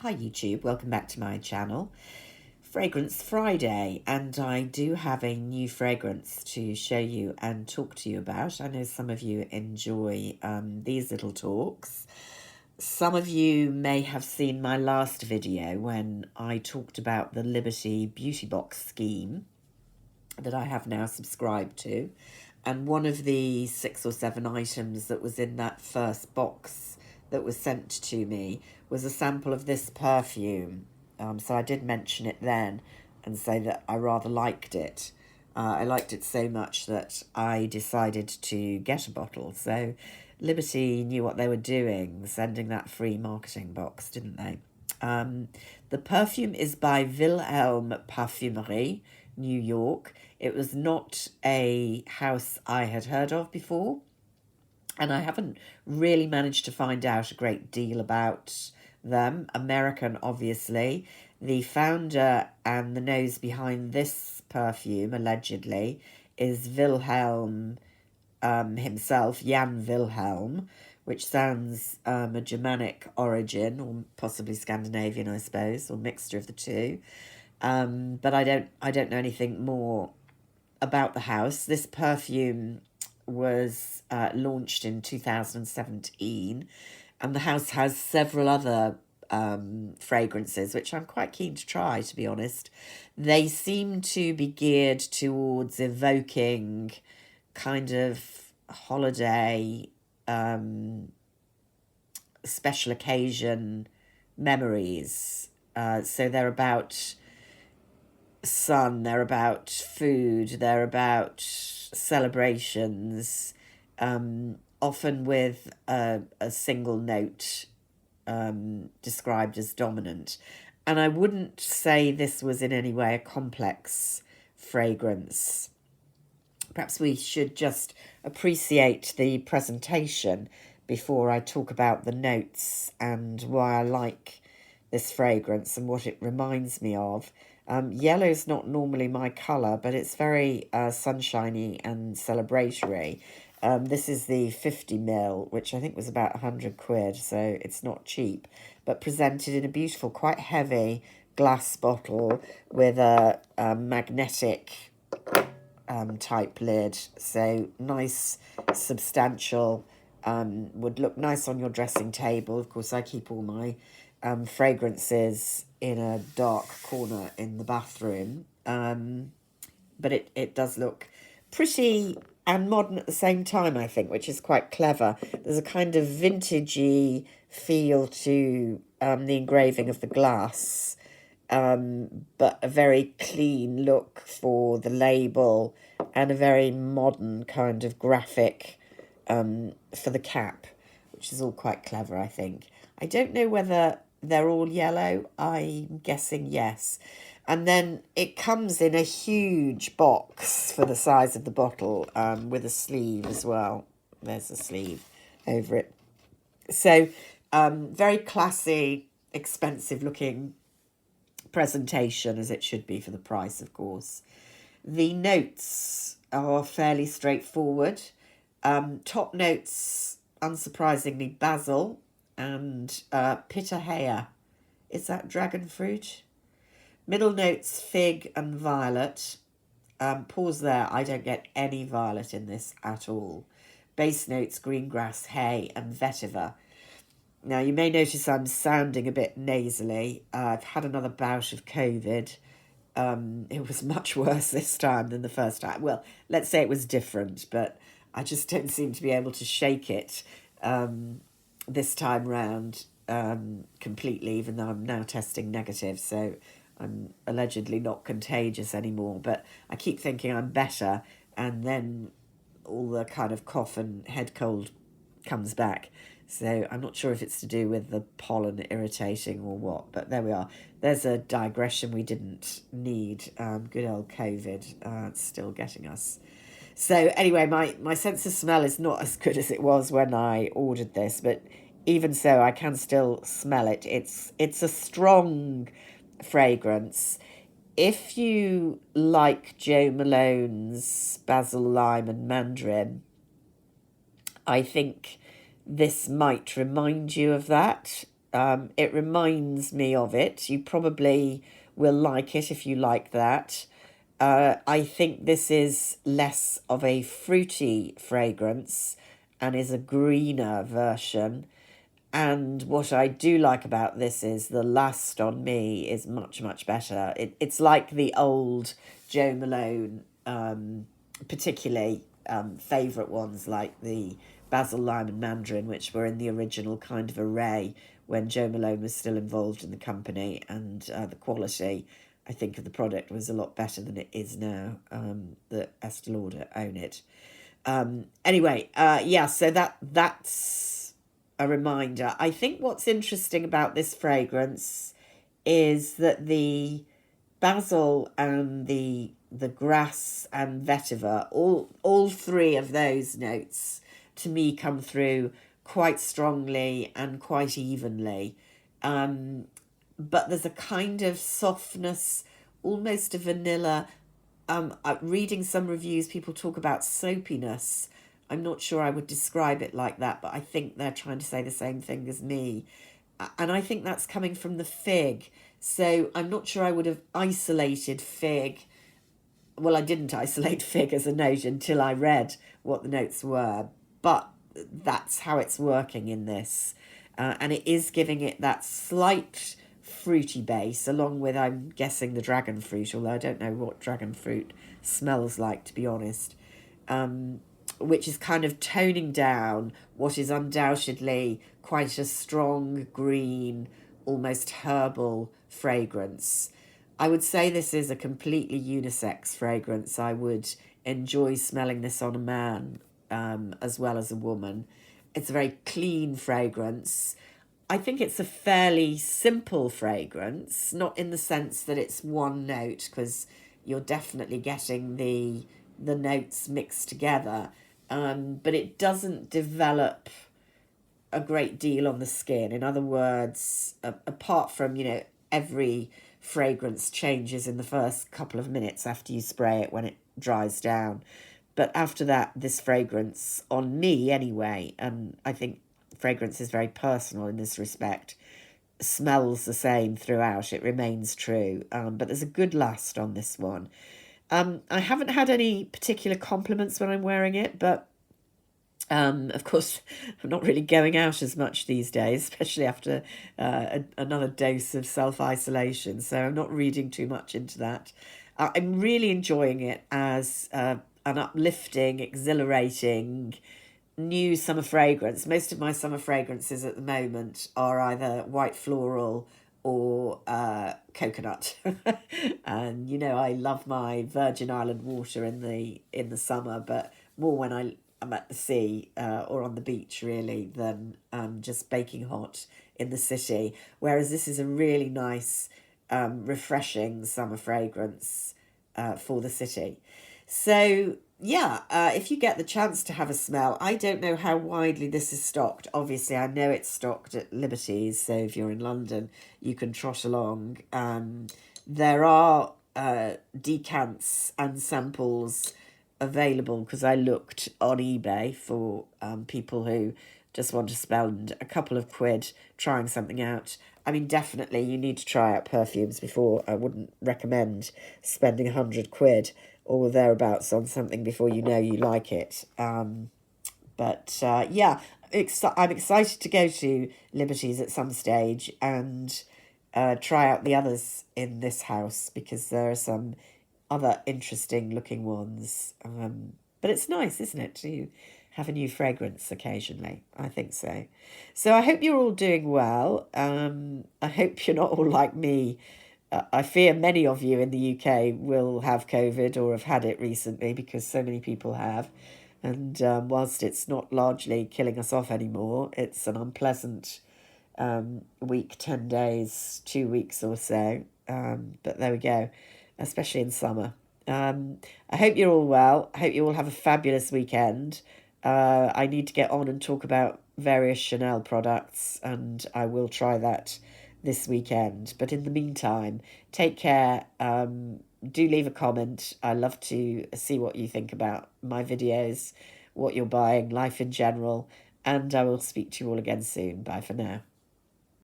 Hi YouTube, welcome back to my channel. Fragrance Friday, and I do have a new fragrance to show you and talk to you about. I know some of you enjoy these little talks. Some of you may have seen my last video when I talked about the Liberty Beauty Box scheme that I have now subscribed to. And one of the 6 or 7 items that was in that first box that was sent to me was a sample of this perfume. So I did mention it then and say that I rather liked it. I liked it so much that I decided to get a bottle. So Liberty knew what they were doing, sending that free marketing box, didn't they? The perfume is by Vilhelm Parfumerie, New York. It was not a house I had heard of before, and I haven't really managed to find out a great deal about them. American, obviously. The founder and the nose behind this perfume, allegedly, is Wilhelm himself, Jan Wilhelm, which sounds a Germanic origin, or possibly Scandinavian, I suppose, or mixture of the two. But I don't know anything more about the house. This perfume was launched in 2017, and the house has several other fragrances, which I'm quite keen to try, to be honest. They seem to be geared towards evoking kind of holiday, special occasion memories. So they're about sun, they're about food, they're about celebrations, often with a single note described as dominant. And I wouldn't say this was in any way a complex fragrance. Perhaps we should just appreciate the presentation before I talk about the notes and why I like this fragrance and what it reminds me of. Yellow's not normally my colour, but it's very sunshiny and celebratory. This is the 50ml, which I think was about 100 quid, so it's not cheap, but presented in a beautiful, quite heavy glass bottle with a magnetic type lid. So nice, substantial, would look nice on your dressing table. Of course, I keep all my fragrances in a dark corner in the bathroom. But it does look pretty and modern at the same time, I think, which is quite clever. There's a kind of vintagey feel to the engraving of the glass, but a very clean look for the label and a very modern kind of graphic for the cap, which is all quite clever, I think. I don't know whether they're all yellow. I'm guessing yes. And then it comes in a huge box for the size of the bottle, with a sleeve as well. There's a sleeve over it. So very classy, expensive looking presentation, as it should be for the price, of course. The notes are fairly straightforward. Top notes, unsurprisingly, basil and pitahaya. Is that dragon fruit? Middle notes, fig and violet. Pause there, I don't get any violet in this at all. Base notes, green grass, hay and vetiver. Now, you may notice I'm sounding a bit nasally. I've had another bout of COVID. It was much worse this time than the first time. Well, let's say it was different, but I just don't seem to be able to shake it this time round completely, even though I'm now testing negative. So I'm allegedly not contagious anymore, but I keep thinking I'm better, and then all the kind of cough and head cold comes back. So I'm not sure if it's to do with the pollen irritating or what, but there we are. There's a digression we didn't need. Good old COVID, it's still getting us. So anyway, my sense of smell is not as good as it was when I ordered this, but even so, I can still smell it. It's a strong fragrance. If you like Jo Malone's Basil, Lime and Mandarin, I think this might remind you of that. It reminds me of it. You probably will like it if you like that. I think this is less of a fruity fragrance and is a greener version. And what I do like about this is the last on me is much, much better. It's like the old Joe Malone, particularly favourite ones like the Basil, Lime and Mandarin, which were in the original kind of array when Joe Malone was still involved in the company, and the quality, I think, of the product was a lot better than it is now that Estee Lauder own it. Anyway, yeah, so that's a reminder. I think what's interesting about this fragrance is that the basil and the grass and vetiver, all three of those notes to me come through quite strongly and quite evenly. But there's a kind of softness, almost a vanilla. Reading some reviews, people talk about soapiness. I'm not sure I would describe it like that, but I think they're trying to say the same thing as me. And I think that's coming from the fig. So I'm not sure I would have isolated fig. Well, I didn't isolate fig as a note until I read what the notes were, but that's how it's working in this. And it is giving it that slight fruity base, along with, I'm guessing, the dragon fruit, although I don't know what dragon fruit smells like, to be honest, which is kind of toning down what is undoubtedly quite a strong green, almost herbal fragrance. I would say this is a completely unisex fragrance. I would enjoy smelling this on a man as well as a woman. It's a very clean fragrance. I think it's a fairly simple fragrance, not in the sense that it's one note, because you're definitely getting the notes mixed together, but it doesn't develop a great deal on the skin. In other words, apart from, every fragrance changes in the first couple of minutes after you spray it when it dries down. But after that, this fragrance, on me anyway, and I think fragrance is very personal in this respect, smells the same throughout. It remains true. But there's a good last on this one. I haven't had any particular compliments when I'm wearing it, but of course, I'm not really going out as much these days, especially after another dose of self-isolation. So I'm not reading too much into that. I'm really enjoying it as an uplifting, exhilarating, new summer fragrance. Most of my summer fragrances at the moment are either white floral or coconut. And I love my Virgin Island water in the summer, but more when I'm at the sea or on the beach, really, than just baking hot in the city. Whereas this is a really nice, refreshing summer fragrance for the city. So yeah, if you get the chance to have a smell, I don't know how widely this is stocked. Obviously, I know it's stocked at Liberty's, so if you're in London, you can trot along. There are decants and samples available, because I looked on eBay for people who just want to spend a couple of quid trying something out. I mean, definitely you need to try out perfumes before. I wouldn't recommend spending 100 quid or thereabouts on something before you know you like it. But yeah, I'm excited to go to Liberty's at some stage and try out the others in this house, because there are some other interesting looking ones. But it's nice, isn't it, to have a new fragrance occasionally? I think so. So I hope you're all doing well. I hope you're not all like me. I fear many of you in the UK will have COVID or have had it recently, because so many people have. And whilst it's not largely killing us off anymore, it's an unpleasant week, 10 days, 2 weeks or so. But there we go, especially in summer. I hope you're all well. I hope you all have a fabulous weekend. I need to get on and talk about various Chanel products, and I will try that this weekend. But in the meantime, take care. Do leave a comment. I love to see what you think about my videos, what you're buying, life in general, and I will speak to you all again soon. Bye for now.